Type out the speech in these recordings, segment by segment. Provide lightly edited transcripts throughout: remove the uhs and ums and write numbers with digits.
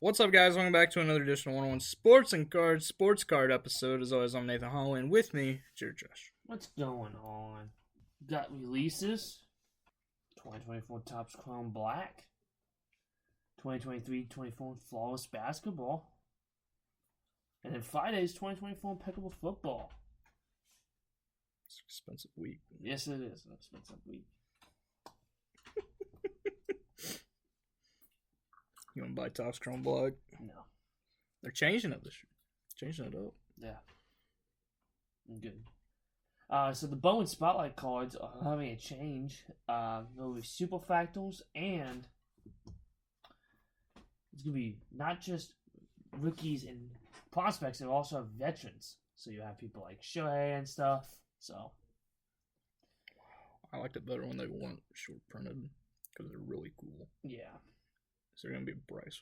What's up, guys? Welcome back to another edition of 101 Sports and Cards, Sports Card episode. As always, I'm Nathan Holloway, and with me, Jared Josh. What's going on? Got releases. 2024 Topps Chrome Black. 2023-24 Flawless Basketball. And then Friday's 2024 Impeccable Football. It's an expensive week. Yes, it is an expensive week. You want to buy Topps Chrome Black? No. They're changing it this year. Changing it up. Yeah. I'm good. So the Bowman Spotlight cards are having a change. There'll be super fractals, and it's going to be not just rookies and prospects, they'll also have veterans. So you have people like Shohei and stuff. So I liked it better when they weren't short printed because they're really cool. yeah. So they're going to be a Bryce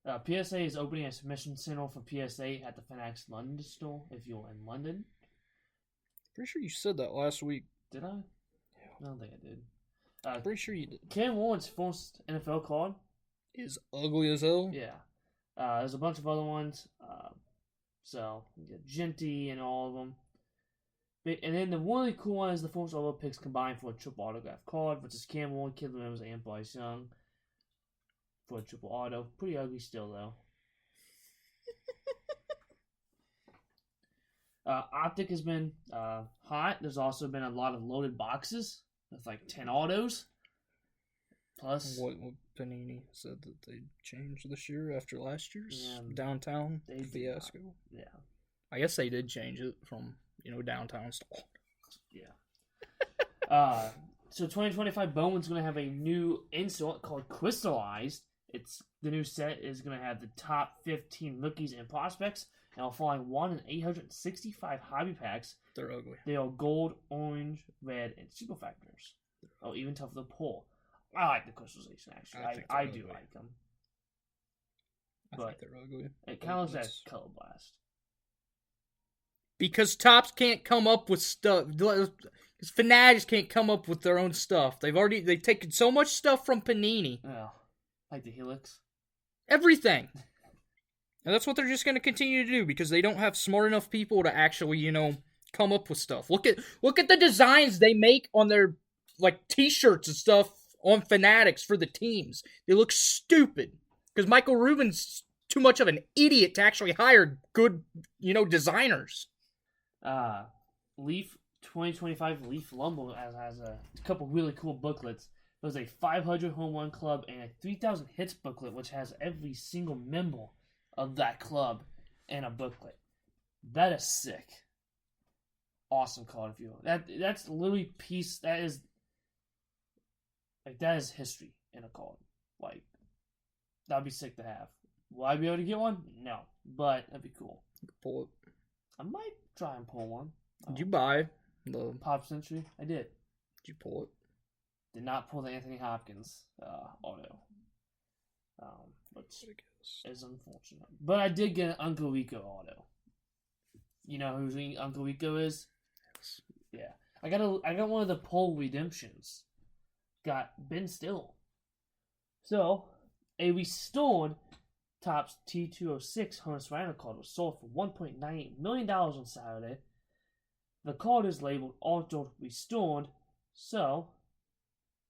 one. PSA is opening a submission center for PSA at the Fanatics London store if you're in London. Pretty sure you said that last week. Did I? Yeah. I don't think I did. Pretty sure you did. Cam Ward's first NFL card. Is ugly as hell. Yeah. There's a bunch of other ones. So you get Genty and all of them. And then the really cool one is the first overall picks combined for a triple autograph card, which is Cam Ward, Kid Williams, and Bryce Young. For a triple auto. Pretty ugly still, though. Optic has been hot. There's also been a lot of loaded boxes with like 10 autos. Plus, What Panini said that they changed this year after last year's Yeah, downtown they fiasco. yeah. I guess they did change it from, downtown stuff. Yeah. So 2025 Bowman's going to have a new insert called Crystallized. The new set is going to have the top 15 rookies and prospects, and will find 1 in 865 hobby packs. They're ugly. They are gold, orange, red, and super factors. Oh, even tough to pull. I like the crystallization, actually. I do like them. I think they're ugly. It kind of looks like Color Blast. Because Topps can't come up with stuff. Because Fanatics can't come up with their own stuff. They've taken so much stuff from Panini. Yeah. Like the Helix. Everything. And that's what they're just going to continue to do because they don't have smart enough people to actually, come up with stuff. Look at the designs they make on their t-shirts and stuff on Fanatics for the teams. They look stupid because Michael Rubin's too much of an idiot to actually hire good, designers. Leaf 2025 Leaf Lumber has a couple really cool booklets. There's a 500 home run club and a 3,000 hits booklet, which has every single member of that club in a booklet. That is sick. Awesome card, if you will. That's literally piece. That is history in a card. That'd be sick to have. Will I be able to get one? No, but that'd be cool. You can pull it. I might try and pull one. Did you buy the Pop Century? I did. Did you pull it? Did not pull the Anthony Hopkins auto. Which is unfortunate. But I did get an Uncle Rico auto. You know who Uncle Rico is? Yes. Yeah. I got one of the Pole Redemptions. Got Ben Still. So, a restored Topps T206 Honus Rhino card was sold for $1.98 million on Saturday. The card is labeled Altered Restored. So,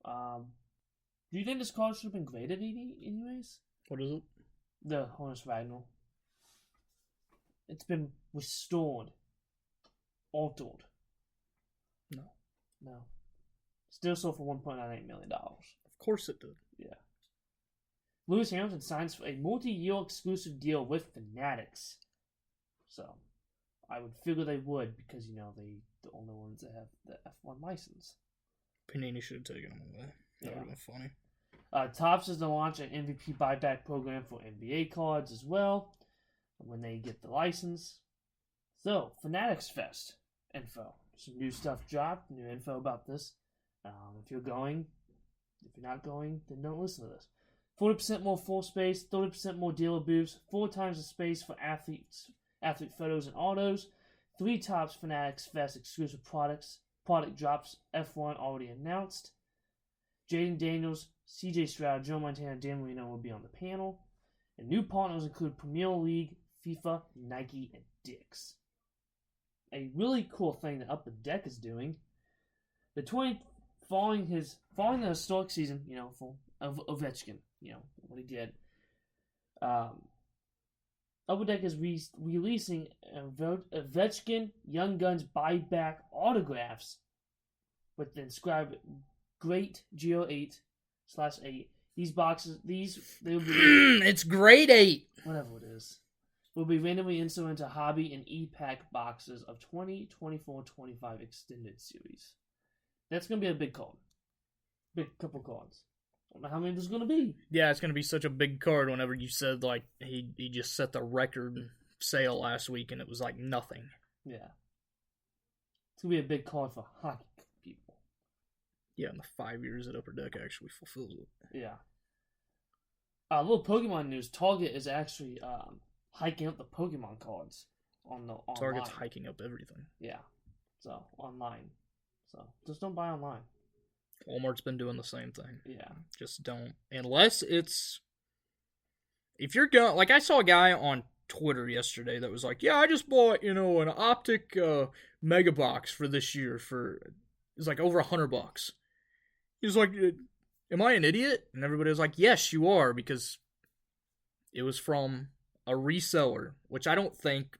do you think this card should have been graded anyways? What is it? The Honus Ragnar. It's been restored. Altered. No. Still sold for $1.98 million. Of course it did. Yeah. Lewis Hamilton signs for a multi-year exclusive deal with Fanatics. So, I would figure they would because, the only ones that have the F1 license. Panini should have taken them away. That would have been funny. Topps is to launch an MVP buyback program for NBA cards as well when they get the license. So, Fanatics Fest info. Some new stuff dropped, new info about this. If you're not going, then don't listen to this. 40% more full space, 30% more dealer booths, 4 times the space for athlete photos and autos, 3 Topps Fanatics Fest exclusive product drops, F1 already announced. Jaden Daniels, CJ Stroud, Joe Montana, Dan Marino will be on the panel. And new partners include Premier League, FIFA, Nike, and Dick's. A really cool thing that Up the Deck is doing. Following the historic season, of Ovechkin, what he did. Upper Deck is releasing Ovechkin Young Guns buyback autographs with the inscribed Great Geo8/8. These boxes, they will be it's grade 8. Whatever it is, will be randomly inserted into hobby and e-pack boxes of 2024-25 extended series. That's gonna be a big card, big couple cards. I don't know how many there's gonna be. Yeah, it's gonna be such a big card. Whenever you said like he just set the record sale last week, and it was like nothing. Yeah, it's gonna be a big card for hockey people. Yeah, in the 5 years that Upper Deck actually fulfills it. Yeah. A little Pokemon news. Target is actually hiking up the Pokemon cards online. Target's hiking up everything. Yeah. So online. So just don't buy online. Walmart's been doing the same thing. Yeah. Just don't. Unless it's... If you're going... Like, I saw a guy on Twitter yesterday that was like, yeah, I just bought, an Optic Mega Box for this year for... It's like over $100. He was like, am I an idiot? And everybody was like, yes, you are, because it was from a reseller, which I don't think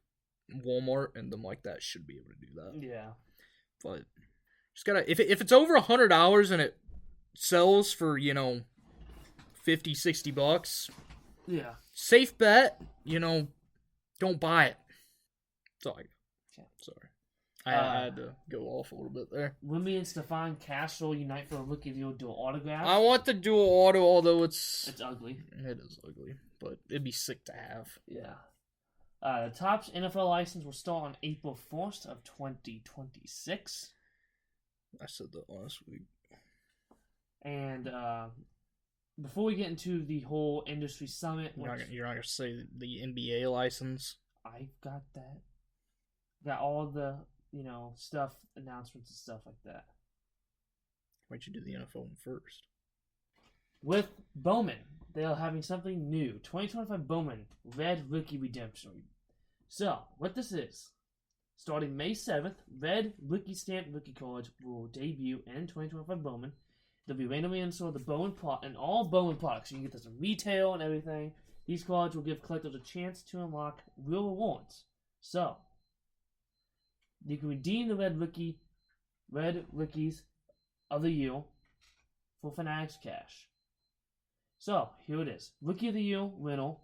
Walmart and them like that should be able to do that. Yeah. But just gotta... If it's over $100 and it sells for, $50, $60, yeah, safe bet, don't buy it. That's all I got. Okay. Sorry. I had to go off a little bit there. Wimby and Stefan Castro unite for a Rookie of the Year dual autograph. I want the dual auto, although it's ugly. It is ugly, but it'd be sick to have. Yeah. The Topps NFL license will start on April 1st of 2026. I said that last week. And before we get into the whole industry summit, You're not gonna say the NBA license. I got that. Got all the stuff, announcements and stuff like that. Why'd you do the NFL one first? With Bowman, they are having something new. 2025 Bowman Red Rookie Redemption. So, what this is, starting May 7th, Red Rookie Stamp Rookie cards will debut in 2025 Bowman. They'll be randomly installed the Bowman plot and all Bowman products. You can get this in retail and everything. These cards will give collectors a chance to unlock real rewards. So, you can redeem the Red Rookies of the Year for Fanatics Cash. So, here it is. Rookie of the Year winner,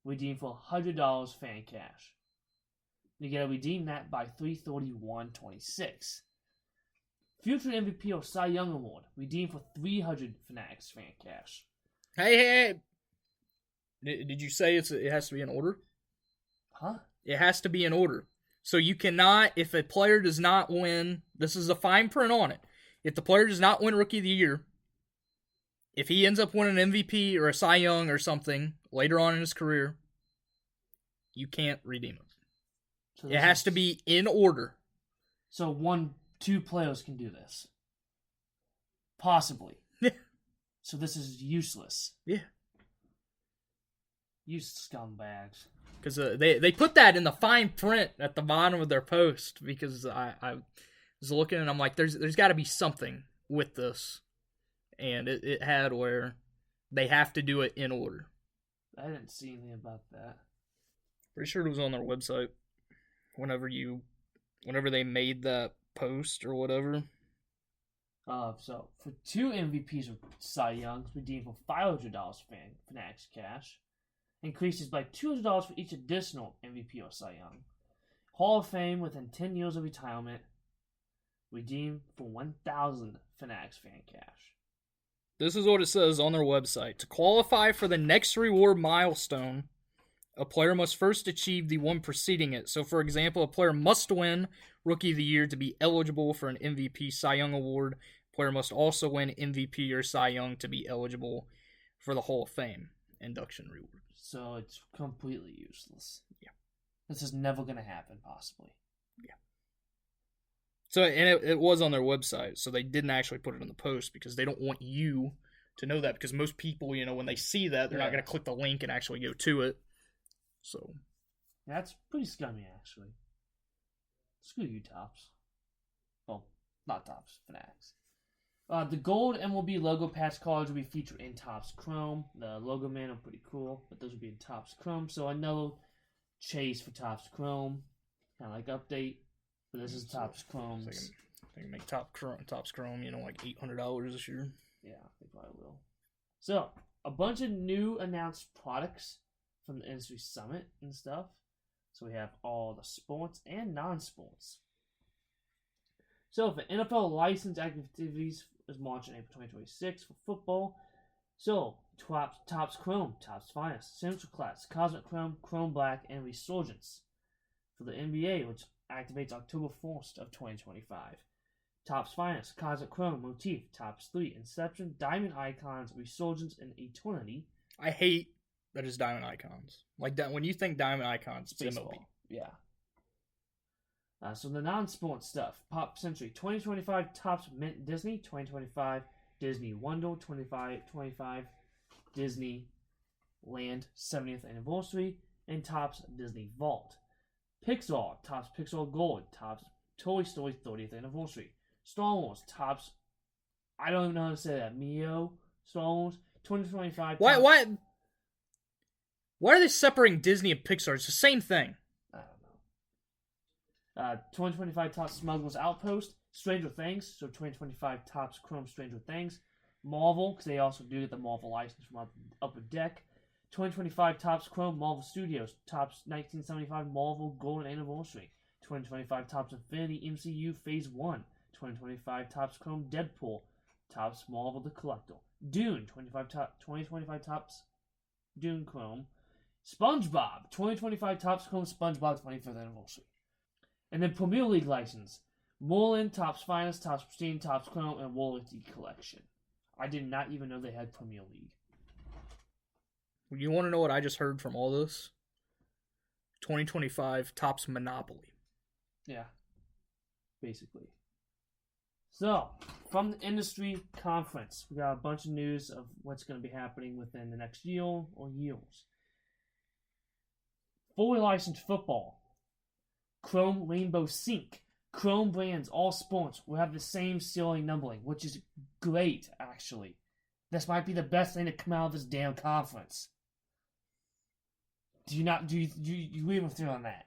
redeem for $100 fan cash. You gotta redeem that by 3/31/26. Future MVP or Cy Young Award, redeem for 300 Fanatics fan cash. Hey! Did you say it has to be in order? Huh? It has to be in order. So you cannot, if a player does not win, this is a fine print on it. If the player does not win Rookie of the Year, if he ends up winning an MVP or a Cy Young or something later on in his career, you can't redeem it. So it has to be in order. So 2 players can do this. Possibly. Yeah. So this is useless. Yeah. You scumbags. Because they put that in the fine print at the bottom of their post, because I was looking and I'm like, there's got to be something with this. And it had where they have to do it in order. I didn't see anything about that. Pretty sure it was on their website whenever they made that post or whatever. So for 2 MVPs of Cy Youngs, redeem for $500 Fanatics Cash. Increases by $200 for each additional MVP or Cy Young. Hall of Fame within 10 years of retirement. Redeem for 1,000 Fanatics fan cash. This is what it says on their website. To qualify for the next reward milestone, a player must first achieve the one preceding it. So, for example, a player must win Rookie of the Year to be eligible for an MVP Cy Young award. A player must also win MVP or Cy Young to be eligible for the Hall of Fame induction reward. So it's completely useless. Yeah. This is never going to happen, possibly. Yeah. So, and it was on their website, so they didn't actually put it in the post because they don't want you to know that, because most people, when they see that, they're not going to click the link and actually go to it. So that's pretty scummy, actually. Screw you, Topps. Well, not Topps, Fanatics. The gold MLB logo patch cards will be featured in Topps Chrome. The logo man are pretty cool, but those will be in Topps Chrome. So another chase for Topps Chrome, kind of like update. But this is Topps Chrome. They can make Topps Chrome, like $800 this year. Yeah, they probably will. So a bunch of new announced products from the industry summit and stuff. So we have all the sports and non-sports. So for NFL license activities is March and April 2026 for football. So Topps Chrome, Topps Finest, Central Class, Cosmic Chrome, Chrome Black, and Resurgence. For the NBA, which activates October 1st of 2025. Topps Finest, Cosmic Chrome, Motif, Topps 3, Inception, Diamond Icons, Resurgence, and Eternity. I hate that it's Diamond Icons. Like that, when you think Diamond Icons, it's baseball. MLB. Yeah. So the non-sport stuff. Pop Century 2025 Topps Mint Disney, 2025 Disney Wonder, 2025 Disney Land 70th Anniversary, and Topps Disney Vault. Pixar, Topps Pixar Gold, Topps Toy Story 30th Anniversary. Star Wars, Topps, I don't even know how to say that, Mio, Star Wars, 2025. Why are they separating Disney and Pixar? It's the same thing. I don't know. 2025 Topps Smuggler's Outpost, Stranger Things, so 2025 Topps Chrome Stranger Things. Marvel, because they also do get the Marvel license from Upper Deck. 2025 Topps Chrome Marvel Studios, Topps 1975 Marvel Golden Anniversary. 2025 Topps Infinity MCU Phase 1. 2025 Topps Chrome Deadpool, Topps Marvel The Collector. Dune, 2025 Topps Dune Chrome. SpongeBob, 2025 Topps Chrome SpongeBob 25th Anniversary. And then Premier League license, Moreland, Topps Finest, Topps Pristine, Topps Chrome, and Warranty Collection. I did not even know they had Premier League. You want to know what I just heard from all this? 2025 Topps Monopoly. Yeah, basically. So, from the industry conference, we got a bunch of news of what's going to be happening within the next year or years. Fully licensed football. Chrome Rainbow Sync. Chrome brands, all sports, will have the same serial numbering, which is great, actually. This might be the best thing to come out of this damn conference. Do you agree with me on that?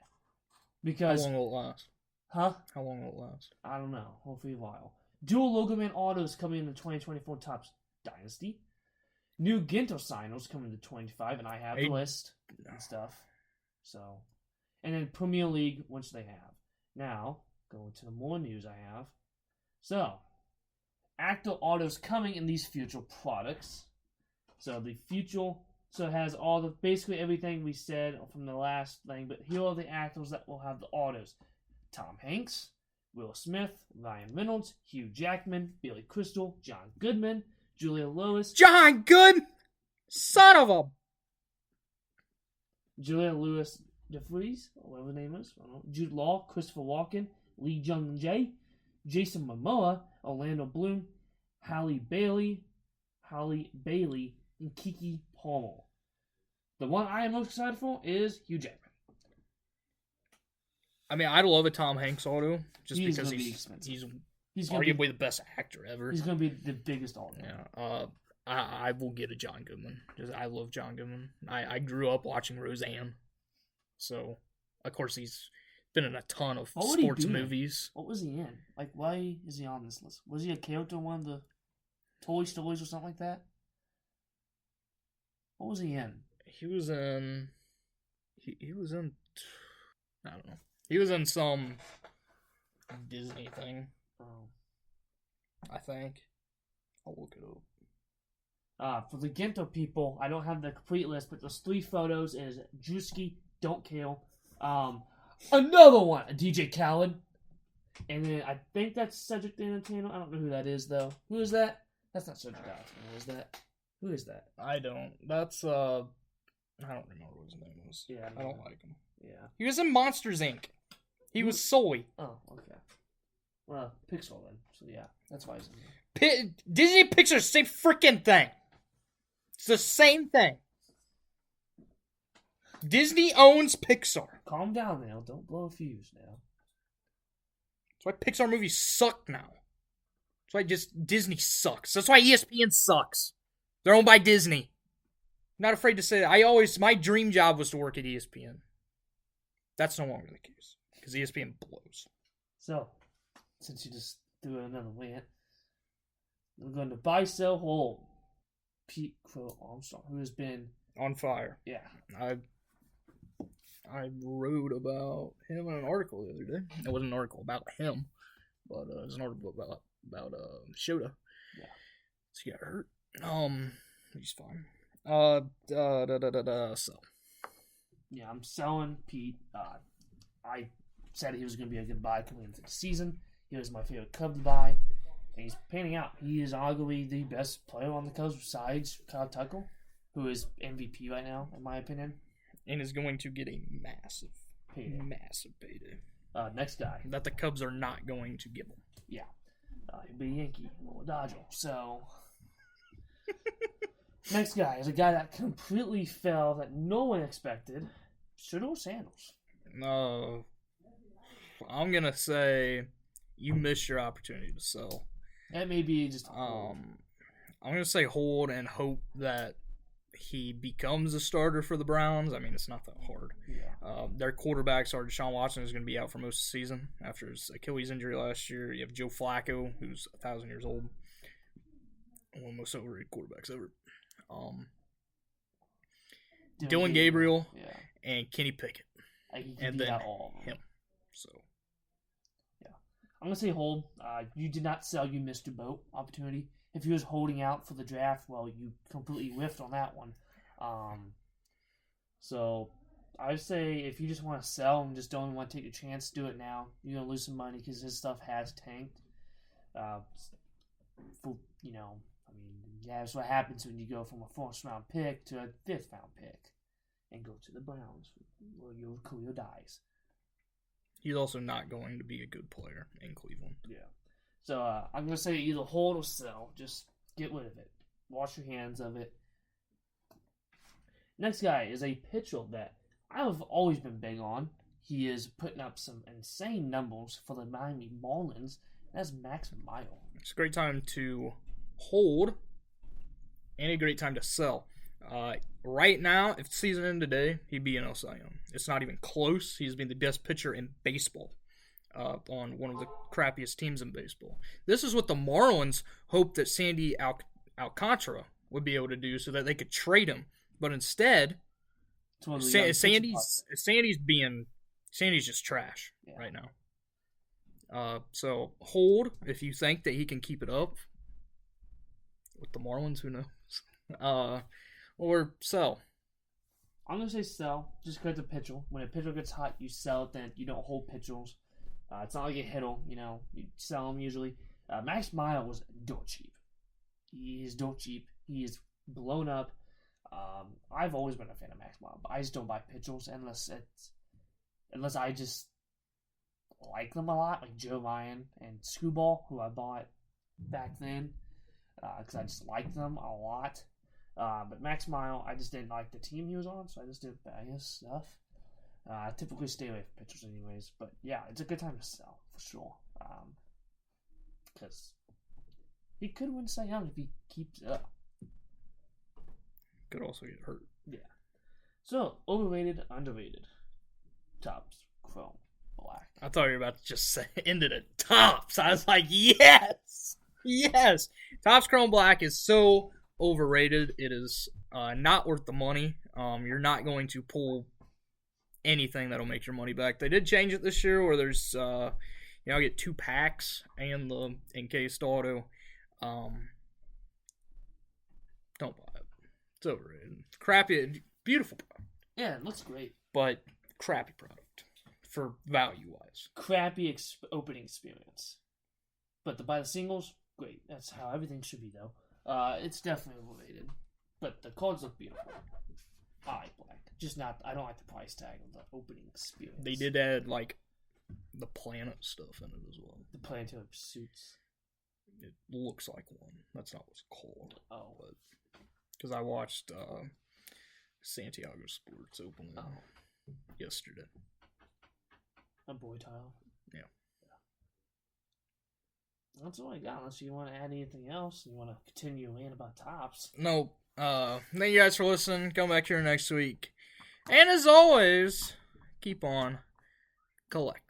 Because how long will it last? Huh? How long will it last? I don't know. Hopefully a while. Dual Logo Man autos coming in the 2024 Topps Dynasty. New Ginto signers coming to 25, and I have the list and stuff. So, and then Premier League, which they have. Now, going to the more news I have. So, actor autos coming in these future products. So the future, so it has all the basically everything we said from the last thing. But here are the actors that will have the autos: Tom Hanks, Will Smith, Ryan Reynolds, Hugh Jackman, Billy Crystal, John Goodman, Julia Lewis. John Good, son of a. Julia Lewis DeFries, or whatever the name is. I don't know. Jude Law, Christopher Walken, Lee Jung Jae, Jason Momoa, Orlando Bloom, Halle Bailey, and Keke Palmer. The one I am most excited for is Hugh Jackman. I mean, I'd love a Tom Hanks auto, just because he's arguably the best actor ever. He's going to be the biggest auto. Yeah. I will get a John Goodman. I love John Goodman. I grew up watching Roseanne. So, of course, he's been in a ton of sports movies. What was he in? Like, why is he on this list? Was he a character in one of the Toy Stories or something like that? What was he in? He was in... He was in... I don't know. He was in some Disney thing. Oh. I think. I'll look it up. For the Ginto people, I don't have the complete list, but there's 3 photos. Is Drewski, Don't Kill. Another one, DJ Khaled. And then I think that's Cedric the Entertainer. I don't know who that is, though. Who is that? That's not Cedric the Entertainer, is that? Who is that? I don't. That's, I don't remember what his name was. Yeah. I don't like him. Yeah. He was in Monsters, Inc. He was Sully. Oh, okay. Well, Pixar then. So yeah, that's why he's in there. Disney Pixar, same freaking thing. It's the same thing. Disney owns Pixar. Calm down now. Don't blow a fuse now. That's why Pixar movies suck now. That's why Disney sucks. That's why ESPN sucks. They're owned by Disney. Not afraid to say that. My dream job was to work at ESPN. That's no longer the case. Because ESPN blows. So, since you just threw in another rant, we're going to buy, sell, hold Pete Crow Armstrong, who has been on fire. Yeah. I wrote about him in an article the other day. It wasn't an article about him, but it was an article about Shota. Yeah. So he got hurt. He's fine. So. Yeah, I'm selling Pete. I said he was going to be a good buy coming into the season. He was my favorite Cub to buy, and he's panning out. He is arguably the best player on the Cubs besides Kyle Tucker, who is MVP right now, in my opinion. And is going to get a massive payday. Next guy. That the Cubs are not going to give him. Yeah. He'll be a Yankee or a Dodger. So, next guy is a guy that completely fell that no one expected. Shador Sanders. I'm going to say you missed your opportunity to sell. That may be just I'm going to say hold and hope that he becomes a starter for the Browns. I mean, it's not that hard. Yeah. Their quarterbacks are Deshaun Watson, who's going to be out for most of the season after his Achilles injury last year. You have Joe Flacco, who's 1,000 years old. One of the most overrated quarterbacks ever. Dylan Gabriel and Kenny Pickett. And then all him. So, yeah. I'm going to say hold. You did not sell. You missed your boat opportunity. If he was holding out for the draft, well, you completely whiffed on that one. So I would say if you just want to sell and just don't want to take a chance, do it now. You're going to lose some money because his stuff has tanked. That's what happens when you go from a 4th round pick to a 5th round pick and go to the Browns where your career dies. He's also not going to be a good player in Cleveland. Yeah. So I'm going to say either hold or sell. Just get rid of it. Wash your hands of it. Next guy is a pitcher that I've always been big on. He is putting up some insane numbers for the Miami Marlins. That's Max Meyer. It's a great time to hold and a great time to sell. Right now, if the season ended today, he'd be an Cy Young. It's not even close. He's been the best pitcher in baseball. On one of the crappiest teams in baseball. This is what the Marlins hoped that Sandy Alcantara would be able to do so that they could trade him. But instead, Sandy's just trash right now. So hold if you think that he can keep it up. With the Marlins, who knows? Or sell. I'm going to say sell, just because the pitcher. When a pitcher gets hot, you sell it, then you don't hold pitchers. It's not like a hitter, you sell them usually. Max Meyer was dirt cheap. He is dirt cheap. He is blown up. I've always been a fan of Max Meyer, but I just don't buy pitchers unless I just like them a lot, like Joe Ryan and Screwball, who I bought back then, because I just liked them a lot. But Max Meyer, I just didn't like the team he was on, so I just didn't buy his stuff. I typically stay away from pitchers anyways, but yeah, it's a good time to sell, for sure. Because he could win Cy Young if he keeps it up. Could also get hurt. Yeah. So, overrated, underrated. Topps, Chrome, Black. I thought you were about to just say, ended it. Topps! I was like, yes! Yes! Topps Chrome Black is so overrated. It is not worth the money. You're not going to pull anything that'll make your money back. They did change it this year where there's I get 2 packs and the encased auto. Don't buy it. It's overrated. It's crappy. Beautiful product. Yeah, it looks great. But crappy product for value wise. Crappy opening experience. But to buy the singles, great. That's how everything should be though. It's definitely overrated. But the cards look beautiful. I like black. Just not. I don't like the price tag of the opening experience. They did add the planet stuff in it as well. The planetary pursuits. It looks like one. That's not what it's called. Oh. Because I watched Santiago Sports open yesterday. A boy title. Yeah. That's all I got. Unless you want to add anything else, you want to continue in about tops. No. Thank you guys for listening. Come back here next week. And as always, keep on collecting.